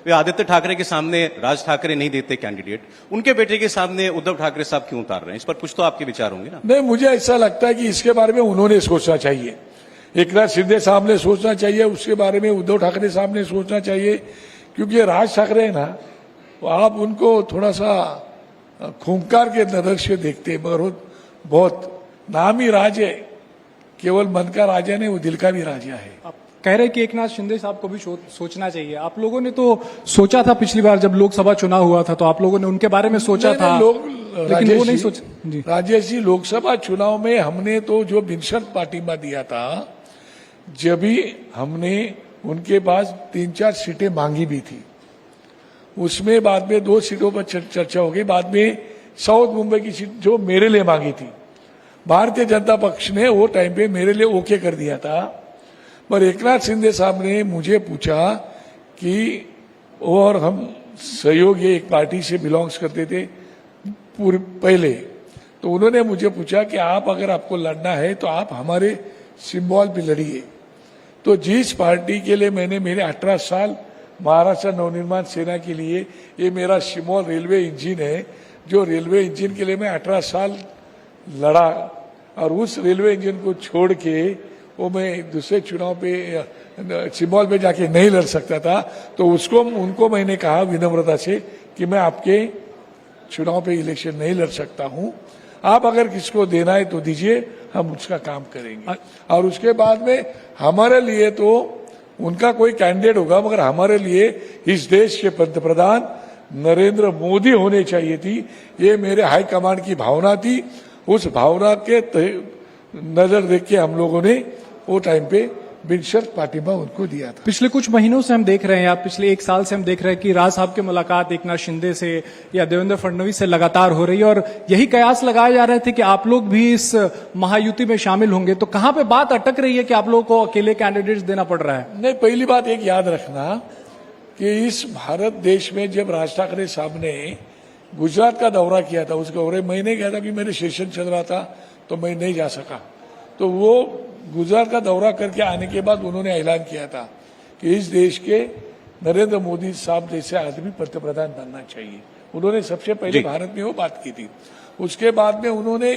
वे आदित्य ठाकरे के सामने राज ठाकरे नहीं देते कैंडिडेट, उनके बेटे के सामने उद्धव ठाकरे साहब क्यों उतार रहे हैं? इस पर कुछ तो आपके विचार होंगे ना? नहीं, मुझे ऐसा लगता है कि इसके बारे में उन्होंने सोचना चाहिए। एकनाथ शिंदे साहब ने सोचना चाहिए, उसके बारे में उद्धव ठाकरे साहब ने सोचना चाहिए, क्योंकि राज ठाकरे है ना, तो आप उनको थोड़ा सा खूंखार के नजर से देखते हैं, मगर बहुत नाम ही राज है, केवल मन का राजा नहीं, वो दिल का भी राजा है। आप कह रहे हैं कि एकनाथ शिंदे साहब को भी सोचना चाहिए। आप लोगों ने तो सोचा था पिछली बार जब लोकसभा चुनाव हुआ था, तो आप लोगों ने उनके बारे में सोचा था, लेकिन वो नहीं सोचा जी। राजेश जी, लोकसभा चुनाव में हमने तो जो बिनशर्त पार्टीमा दिया था, जब भी हमने उनके पास 3-4 सीटें मांगी भी थी, उसमें बाद में 2 सीटों पर चर्चा हो गई। बाद में साउथ मुंबई की सीट जो मेरे लिए मांगी थी, भारतीय जनता पक्ष ने वो टाइम पे मेरे लिए ओके कर दिया था। पर एकनाथ शिंदे साहब ने मुझे पूछा कि और हम सहयोगी एक पार्टी से बिलोंग्स करते थे पूरे पहले, तो उन्होंने मुझे पूछा कि आप अगर आपको लड़ना है तो आप हमारे सिंबल पे लड़िए। तो जिस पार्टी के लिए मैंने मेरे 18 साल महाराष्ट्र नवनिर्माण सेना के लिए, ये मेरा सिंबल रेलवे इंजन है, जो रेलवे इंजन के लिए मैं 18 साल लड़ा, और उस रेलवे इंजन को छोड़ के वो मैं दूसरे चुनाव पे सिंबल पे जाके नहीं लड़ सकता था, तो उनको मैंने कहा विनम्रता से कि मैं आपके चुनाव पे इलेक्शन नहीं लड़ सकता हूं, आप अगर किसको देना है तो दीजिए, हम उसका काम करेंगे। और उसके बाद में हमारे लिए तो उनका कोई कैंडिडेट होगा, मगर हमारे लिए इस देश के पंतप्रधान नरेंद्र मोदी होने चाहिए थी। ये मेरे हाईकमांड की भावना थी। उस भावना के नजर देख के हम लोगों ने वो टाइम पे बिनशर्त पार्टीमा उनको दिया था। पिछले कुछ महीनों से हम देख रहे हैं, आप पिछले 1 साल से हम देख रहे हैं कि राज साहब की मुलाकात एकनाथ शिंदे से या देवेंद्र फडणवीस से लगातार हो रही है, और यही कयास लगाए जा रहे थे कि आप लोग भी इस महायुति में शामिल होंगे। तो कहां पे बात अटक रही है कि आप लोगों को अकेले कैंडिडेट्स देना पड़ रहा है? नहीं, पहली बात एक याद रखना कि इस भारत देश में जब राज ठाकरे साहब ने गुजरात का दौरा किया था, उस दौरे मैंने कहा था कि मेरे सेशन चल रहा था तो मैं नहीं जा सका, तो वो गुजरात का दौरा करके आने के बाद उन्होंने ऐलान किया था कि इस देश के नरेंद्र मोदी साहब जैसे आदमी पंतप्रधान बनना चाहिए। उन्होंने सबसे पहले भारत में वो बात की थी। उसके बाद में उन्होंने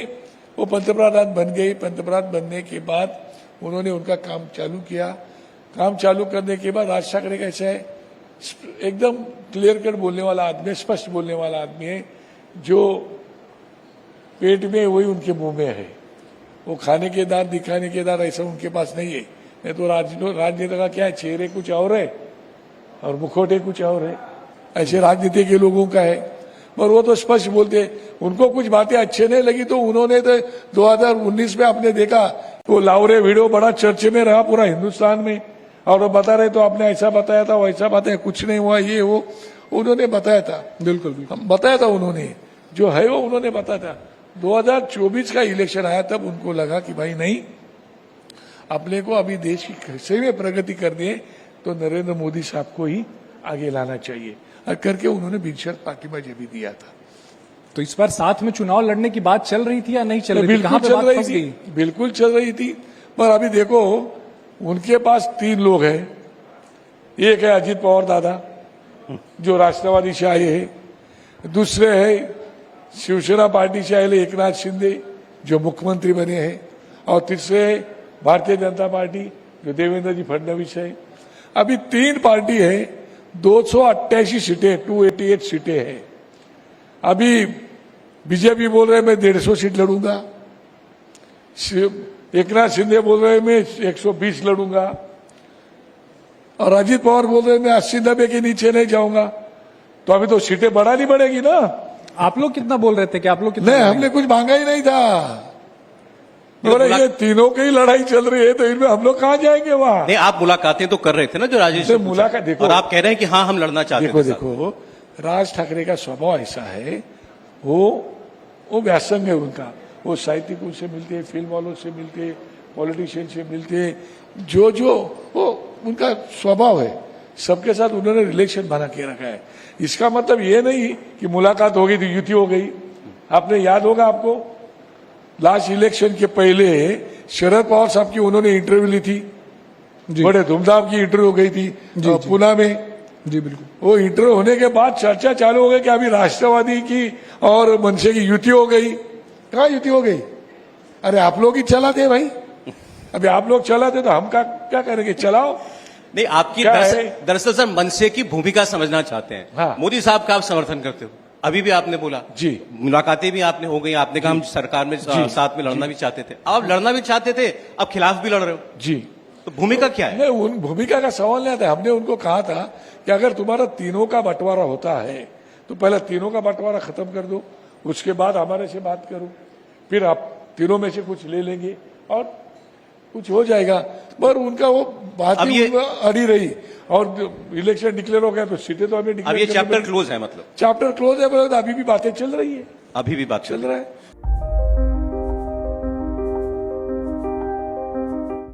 वो पंतप्रधान बन गए। पंतप्रधान बनने के बाद उन्होंने उनका काम चालू किया। काम चालू करने के बाद राज ठाकरे कैसे है, एकदम क्लियर कट बोलने वाला आदमी, स्पष्ट बोलने वाला आदमी है, जो पेट में वही उनके मुंह में है। वो खाने के दार दिखाने के दार ऐसा उनके पास नहीं है। नहीं तो राजनीति का क्या है, चेहरे कुछ और है और मुखौटे कुछ और है, ऐसे राजनीति के लोगों का है। पर वो तो स्पष्ट बोलते, उनको कुछ बातें अच्छे नहीं लगी तो उन्होंने तो 2019 में आपने देखा वो लावरे वीडियो बड़ा चर्चे में रहा पूरा हिंदुस्तान में, और वो बता रहे तो आपने ऐसा बताया था, वैसा बताया, कुछ नहीं हुआ, ये वो उन्होंने बताया था। बिल्कुल बताया था उन्होंने, जो है वो उन्होंने बताया था। 2024 का इलेक्शन आया तब उनको लगा कि भाई नहीं, अपने को अभी देश की कैसे में प्रगति करनी है तो नरेंद्र मोदी साहब को ही आगे लाना चाहिए, और करके उन्होंने बिनशर्त पार्टीमा भी दिया था। तो इस बार साथ में चुनाव लड़ने की बात चल रही थी या नहीं चल रही थी? बिल्कुल चल रही थी, बिल्कुल चल रही थी। पर अभी देखो, उनके पास 3 लोग हैं। एक है अजित पवार दादा, जो राष्ट्रवादी से आए हैं। दूसरे है शिवसेना पार्टी से आए एकनाथ शिंदे, जो मुख्यमंत्री बने हैं। और तीसरे है भारतीय जनता पार्टी, जो देवेंद्र जी फडणवीस है। अभी 3 पार्टी है, 288 सीटें, 288 सीटें हैं। अभी बीजेपी बोल रहे मैं 150 सीट लड़ूंगा, एकनाथ शिंदे बोल रहे मैं 120 लड़ूंगा, और अजित पवार बोल रहे मैं 80-90 के नीचे नहीं जाऊंगा। तो अभी तो सीटें बढ़ानी पड़ेगी ना। आप लोग कितना बोल रहे थे कि आप लोग कितना? नहीं, हमने कुछ मांगा ही नहीं था। ये तीनों की लड़ाई चल रही है तो इनमें हम लोग कहाँ जाएंगे वहां? नहीं, आप मुलाकातें तो कर रहे थे ना जो राजेश से मुलाकात देखो, और आप कह रहे हैं कि हाँ हम लड़ना चाहते हैं। देखो राज ठाकरे का स्वभाव ऐसा है, वो व्यासंग है उनका। वो साहित्यिकों से मिलते हैं, फिल्म वालों से मिलते हैं, पॉलिटिशियन से मिलते हैं, जो वो उनका स्वभाव है। सबके साथ उन्होंने रिलेशन बना के रखा है। इसका मतलब ये नहीं कि मुलाकात हो गई तो युति हो गई। आपने याद होगा आपको, लास्ट इलेक्शन के पहले शरद पवार साहब की उन्होंने इंटरव्यू ली थी, बड़े धूमधाम की इंटरव्यू हो गई थी पुणे में, जी बिल्कुल। वो इंटरव्यू होने के बाद चर्चा चालू हो गई कि अभी राष्ट्रवादी की और मनसे की युति हो गई। कहाँ युति हो गई? अरे आप लोग ही चलाते भाई, अभी आप लोग चलाते तो हम क्या करेंगे? चलाओ। नहीं, आपकी क्या है? दरअसल सर मनसे की भूमिका समझना चाहते हैं। हाँ। मोदी साहब का आप समर्थन करते हो, अभी भी आपने बोला जी। मुलाकातें भी आपने हो गई, आपने कहा हम सरकार में साथ में लड़ना भी चाहते थे, आप लड़ना भी चाहते थे, अब खिलाफ भी लड़ रहे हो, जी। तो भूमिका क्या है? नहीं, उन भूमिका का सवाल नहीं था। हमने उनको कहा था कि अगर तुम्हारा तीनों का बंटवारा होता है तो पहले तीनों का बंटवारा खत्म कर दो, उसके बाद हमारे से बात करो, फिर आप तीनों में से कुछ ले लेंगे और कुछ हो जाएगा। पर उनका वो बात अब ही ये- उनका अड़ी रही और इलेक्शन डिक्लेयर हो गया तो सीटें तो हमें अब ये चैप्टर क्लोज है, मतलब चैप्टर क्लोज है, पर अभी भी बातें चल रही है, अभी भी बात चल रहा है।